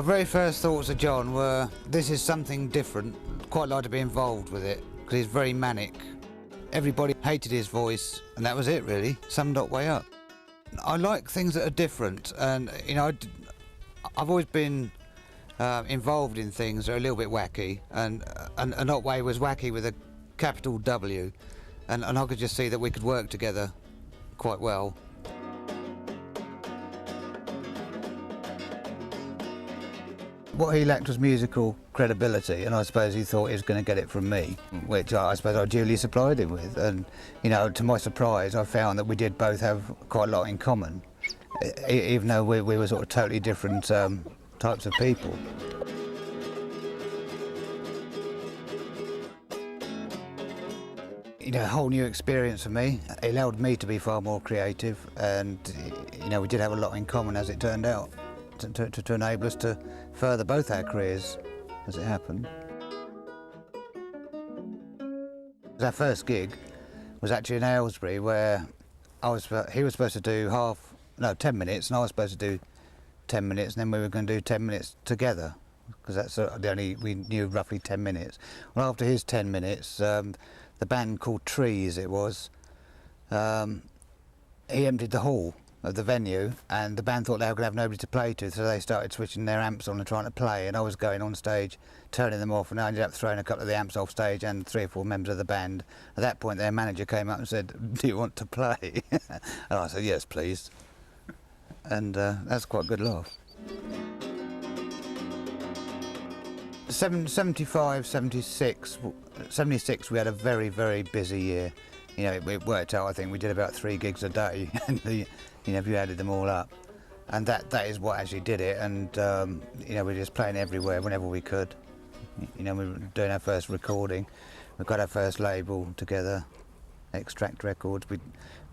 My very first thoughts of John were, this is something different, quite like to be involved with it, because he's very manic. Everybody hated his voice, and that was it really, summed Otway up. I like things that are different, and you know, I've always been involved in things that are a little bit wacky, and Otway was wacky with a capital W, and I could just see that we could work together quite well. What he lacked was musical credibility, and I suppose he thought he was going to get it from me, which I suppose I duly supplied him with. And, you know, to my surprise, I found that we did both have quite a lot in common, even though we were sort of totally different types of people. You know, a whole new experience for me. It allowed me to be far more creative, and, you know, we did have a lot in common as it turned out. To enable us to further both our careers as it happened. Our first gig was actually in Aylesbury, where he was supposed to do 10 minutes, and I was supposed to do 10 minutes, and then we were going to do 10 minutes together, because that's we knew roughly 10 minutes. Well, after his 10 minutes, the band called Trees, he emptied the hall of the venue, and the band thought they were going to have nobody to play to, so they started switching their amps on and trying to play, and I was going on stage, turning them off, and I ended up throwing a couple of the amps off stage and 3 or 4 members of the band. At that point their manager came up and said, "Do you want to play?" And I said, "Yes, please." And that's quite a good laugh. 75, 76 we had a very, very busy year. You know, it worked out, I think we did about 3 gigs a day, and you know, if you added them all up. And that is what actually did it, and you know, we were just playing everywhere whenever we could. You know, we were doing our first recording, we got our first label together, Extracked Records. We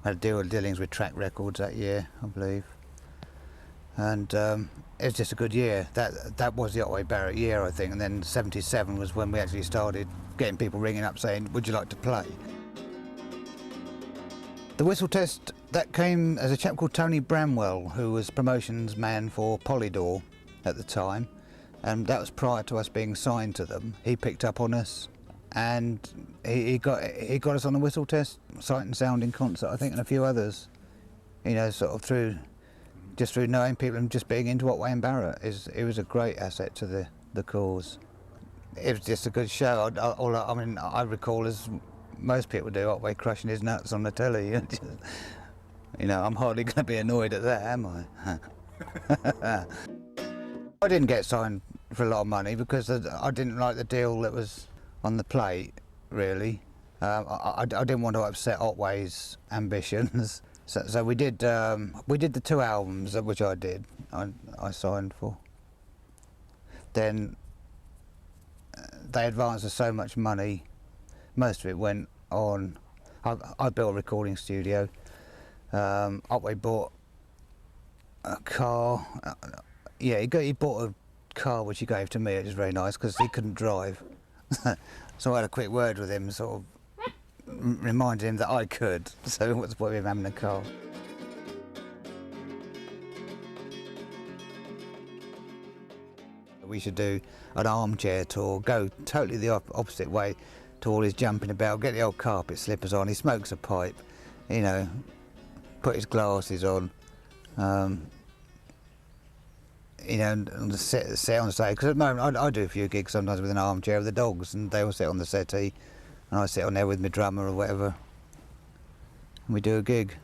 had dealings with Track Records that year, I believe. And it was just a good year. That was the Otway Barrett year, I think, and then 77 was when we actually started getting people ringing up saying, "Would you like to play?" The whistle test, that came as a chap called Tony Bramwell, who was promotions man for Polydor at the time, and that was prior to us being signed to them. He picked up on us, and he got us on the whistle test, Sight and Sound in Concert, I think, and a few others. You know, sort of through knowing people and just being into Otway and Barrett. It was a great asset to the cause. It was just a good show. I recall, as most people do, Otway crushing his nuts on the telly. You know, I'm hardly going to be annoyed at that, am I? I didn't get signed for a lot of money because I didn't like the deal that was on the plate, really. I didn't want to upset Otway's ambitions. So we did the 2 albums, which I did. I signed for. Then they advanced us so much money. Most of it went on. I built a recording studio. Otway bought a car. Yeah, he bought a car which he gave to me. It was very nice because he couldn't drive. So I had a quick word with him, sort of reminded him that I could. So what's the point of him having a car? We should do an armchair tour, go totally the opposite way to all his jumping about, get the old carpet slippers on, he smokes a pipe, you know, put his glasses on, you know, and sit on stage. Because at the moment I do a few gigs sometimes with an armchair with the dogs, and they all sit on the settee, and I sit on there with my drummer or whatever, and we do a gig.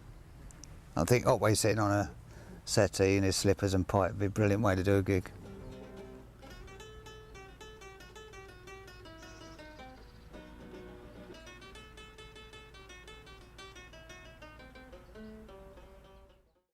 I think Otway sitting on a settee in his slippers and pipe would be a brilliant way to do a gig.